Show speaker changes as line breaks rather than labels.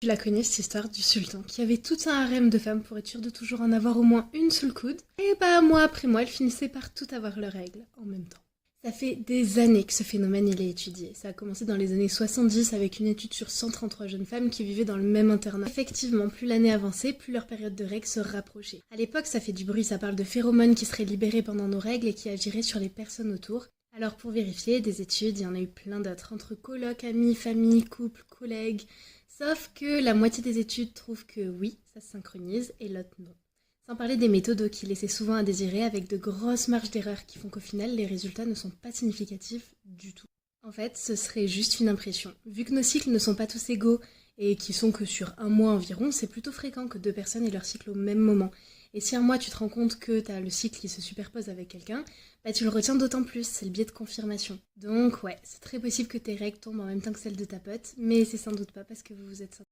Tu la connais cette histoire du sultan qui avait tout un harem de femmes pour être sûr de toujours en avoir au moins une sous le coude. Et bah mois après mois, elles finissaient par toutes avoir leurs règles en même temps. Ça fait des années que ce phénomène il est étudié. Ça a commencé dans les années 70 avec une étude sur 133 jeunes femmes qui vivaient dans le même internat. Effectivement, plus l'année avançait, plus leur période de règles se rapprochait. À l'époque, ça fait du bruit, ça parle de phéromones qui seraient libérés pendant nos règles et qui agiraient sur les personnes autour. Alors pour vérifier, des études, il y en a eu plein d'autres, entre colocs, amis, famille, couples, collègues. Sauf que la moitié des études trouvent que oui, ça se synchronise, et l'autre non. Sans parler des méthodes qui laissaient souvent à désirer avec de grosses marges d'erreur qui font qu'au final, les résultats ne sont pas significatifs du tout. En fait, ce serait juste une impression. Vu que nos cycles ne sont pas tous égaux et qui sont que sur un mois environ, c'est plutôt fréquent que deux personnes aient leur cycle au même moment. Et si un mois tu te rends compte que tu as le cycle qui se superpose avec quelqu'un, bah tu le retiens d'autant plus, c'est le biais de confirmation. Donc ouais, c'est très possible que tes règles tombent en même temps que celles de ta pote, mais c'est sans doute pas parce que vous vous êtes